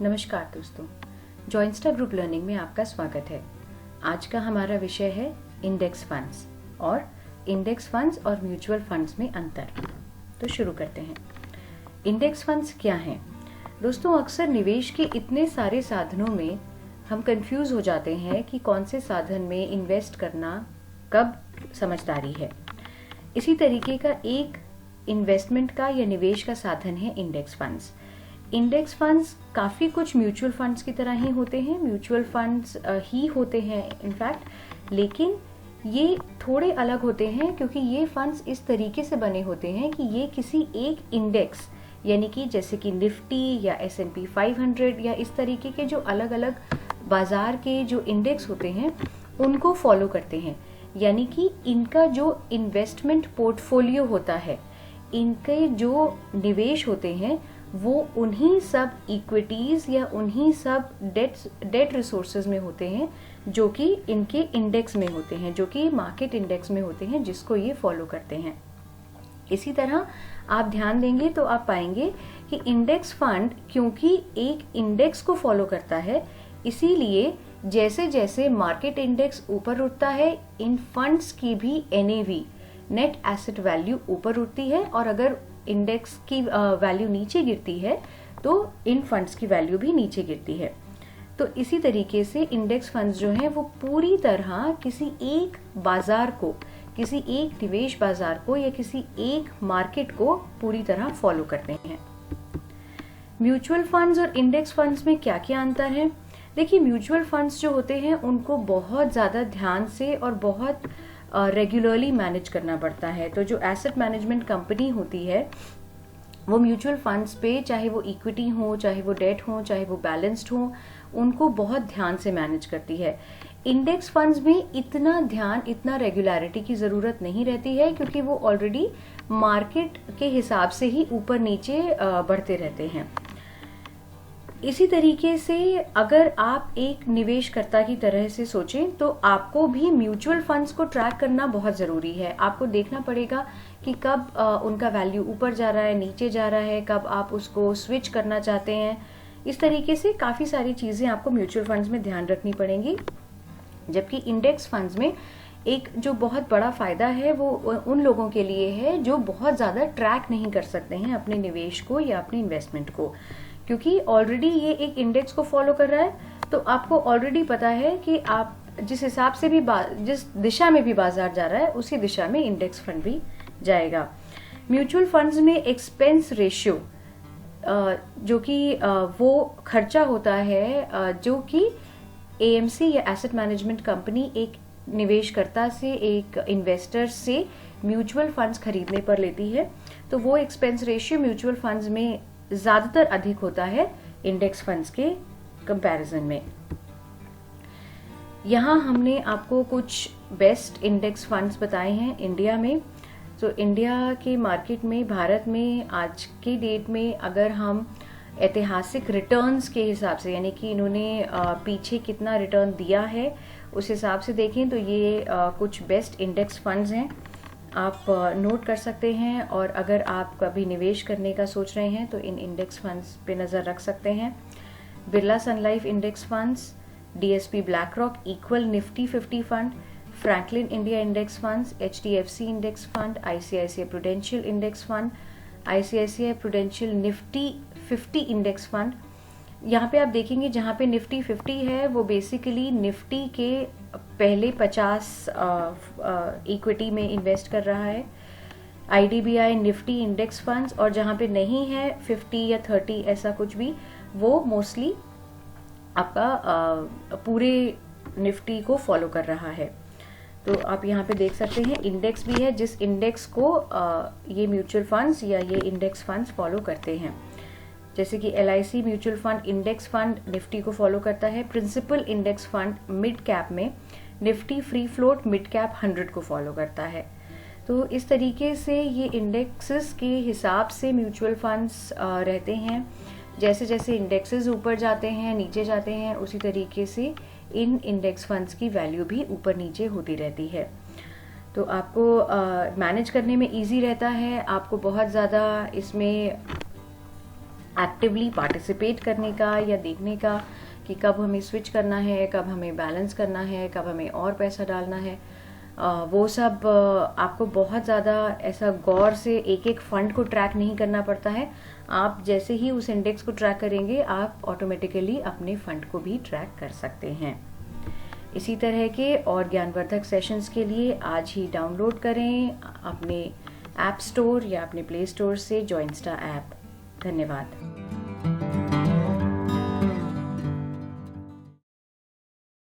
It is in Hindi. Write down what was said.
नमस्कार दोस्तों, जॉइंस्टा ग्रुप लर्निंग में आपका स्वागत है। आज का हमारा विषय है इंडेक्स फंड्स और म्यूचुअल फंड्स में अंतर। तो शुरू करते हैं। इंडेक्स फंड्स क्या हैं? दोस्तों, अक्सर निवेश के इतने सारे साधनों में हम कंफ्यूज हो जाते हैं कि कौन से साधन में इन्वेस्ट करना कब समझदारी है। इसी तरीके का एक इन्वेस्टमेंट का या निवेश का साधन है इंडेक्स फंड्स। इंडेक्स फंड्स काफ़ी कुछ म्यूचुअल फंड्स की तरह ही होते हैं, म्यूचुअल फंड्स ही होते हैं इनफैक्ट, लेकिन ये थोड़े अलग होते हैं क्योंकि ये फंड्स इस तरीके से बने होते हैं कि ये किसी एक इंडेक्स यानी कि जैसे कि निफ्टी या S&P 500 या इस तरीके के जो अलग अलग बाजार के जो इंडेक्स होते हैं उनको फॉलो करते हैं। यानी कि इनका जो इन्वेस्टमेंट पोर्टफोलियो होता है, इनके जो निवेश होते हैं वो उन्हीं सब इक्विटीज या उन्हीं सब डेट रिसोर्सेज में होते हैं जो कि इनके इंडेक्स में होते हैं, जो कि मार्केट इंडेक्स में होते हैं, जिसको ये फॉलो करते हैं। इसी तरह आप ध्यान देंगे तो आप पाएंगे कि इंडेक्स फंड क्योंकि एक इंडेक्स को फॉलो करता है, इसीलिए जैसे जैसे मार्केट इंडेक्स ऊपर उठता है, इन फंड्स की भी NAV नेट एसेट वैल्यू ऊपर उठती है, और अगर इंडेक्स की वैल्यू नीचे गिरती है तो इन फंड्स की वैल्यू भी नीचे गिरती है। तो इसी तरीके से इंडेक्स फंड्स जो हैं वो पूरी तरह किसी एक बाजार को, किसी एक निवेश बाजार को या किसी एक मार्केट को पूरी तरह फॉलो करते हैं। म्यूचुअल फंड्स और इंडेक्स फंड्स में क्या क्या अंतर है? देखिए, म्यूचुअल फंड्स जो होते हैं उनको बहुत ज़्यादा ध्यान से और बहुत रेगुलरली मैनेज करना पड़ता है। तो जो एसेट मैनेजमेंट कंपनी होती है वो म्यूचुअल फंड्स पे, चाहे वो इक्विटी हो, चाहे वो डेट हो, चाहे वो बैलेंस्ड हो, उनको बहुत ध्यान से मैनेज करती है। इंडेक्स फंड्स में इतना ध्यान, इतना रेगुलरिटी की ज़रूरत नहीं रहती है क्योंकि वो ऑलरेडी मार्केट के हिसाब से ही ऊपर नीचे बढ़ते रहते हैं। इसी तरीके से अगर आप एक निवेशकर्ता की तरह से सोचें तो आपको भी म्यूचुअल फंड्स को ट्रैक करना बहुत ज़रूरी है। आपको देखना पड़ेगा कि कब उनका वैल्यू ऊपर जा रहा है, नीचे जा रहा है, कब आप उसको स्विच करना चाहते हैं। इस तरीके से काफ़ी सारी चीज़ें आपको म्यूचुअल फंड्स में ध्यान रखनी पड़ेंगी। जबकि इंडेक्स फंड्स में एक जो बहुत बड़ा फ़ायदा है वो उन लोगों के लिए है जो बहुत ज़्यादा ट्रैक नहीं कर सकते हैं अपने निवेश को या अपने इन्वेस्टमेंट को, क्योंकि ऑलरेडी ये एक इंडेक्स को फॉलो कर रहा है। तो आपको ऑलरेडी पता है कि आप जिस हिसाब से भी जिस दिशा में भी बाजार जा रहा है उसी दिशा में इंडेक्स फंड भी जाएगा। म्यूचुअल फंड्स में एक्सपेंस रेशियो जो कि वो खर्चा होता है जो कि AMC या एसेट मैनेजमेंट कंपनी एक निवेशकर्ता से, एक इन्वेस्टर से म्यूचुअल फंड्स खरीदने पर लेती है, तो वो एक्सपेंस रेशियो म्यूचुअल फंड्स में ज़्यादातर अधिक होता है इंडेक्स फंड्स के कंपैरिजन में। यहाँ हमने आपको कुछ बेस्ट इंडेक्स फंड्स बताए हैं इंडिया में। तो इंडिया के मार्केट में, भारत में आज की डेट में अगर हम ऐतिहासिक रिटर्न्स के हिसाब से, यानी कि इन्होंने पीछे कितना रिटर्न दिया है उस हिसाब से देखें तो ये कुछ बेस्ट इंडेक्स फंड्स हैं, आप नोट कर सकते हैं। और अगर आप कभी निवेश करने का सोच रहे हैं तो इन इंडेक्स फंड्स पे नज़र रख सकते हैं। Birla sun life index funds, DSP BlackRock equal Nifty 50 fund, franklin India index funds, HDFC index fund, ICICI prudential index fund, ICICI prudential Nifty 50 index fund. यहाँ पे आप देखेंगे जहाँ पे निफ्टी 50 है वो बेसिकली निफ्टी के पहले 50 इक्विटी में इन्वेस्ट कर रहा है। IDBI निफ्टी इंडेक्स फंड्स, और जहाँ पे नहीं है 50 या 30 ऐसा कुछ भी, वो मोस्टली आपका पूरे निफ्टी को फॉलो कर रहा है। तो आप यहाँ पे देख सकते हैं इंडेक्स भी है जिस इंडेक्स को ये म्यूचुअल फंड्स या ये इंडेक्स फंड्स फॉलो करते हैं। जैसे कि LIC mutual fund index fund Nifty को फॉलो करता है। Principal index fund mid cap में Nifty free float mid cap 100 को फॉलो करता है। तो इस तरीके से ये इंडेक्सेस के हिसाब से म्यूचुअल फंड्स रहते हैं। जैसे जैसे इंडेक्सेस ऊपर जाते हैं, नीचे जाते हैं, उसी तरीके से इन इंडेक्स फंड्स की वैल्यू भी ऊपर नीचे होती रहती है। तो आपको मैनेज करने में इजी रहता है, आपको बहुत ज़्यादा इसमें एक्टिवली पार्टिसिपेट करने का या देखने का कि कब हमें स्विच करना है, कब हमें बैलेंस करना है, कब हमें और पैसा डालना है, वो सब आपको बहुत ज़्यादा ऐसा गौर से एक एक फंड को ट्रैक नहीं करना पड़ता है। आप जैसे ही उस इंडेक्स को ट्रैक करेंगे आप ऑटोमेटिकली अपने फंड को भी ट्रैक कर सकते हैं। इसी तरह के और ज्ञानवर्धक सेशंस के लिए आज ही डाउनलोड करें अपने ऐप स्टोर या अपने प्ले स्टोर से जॉइंस्टा ऐप। धन्यवाद।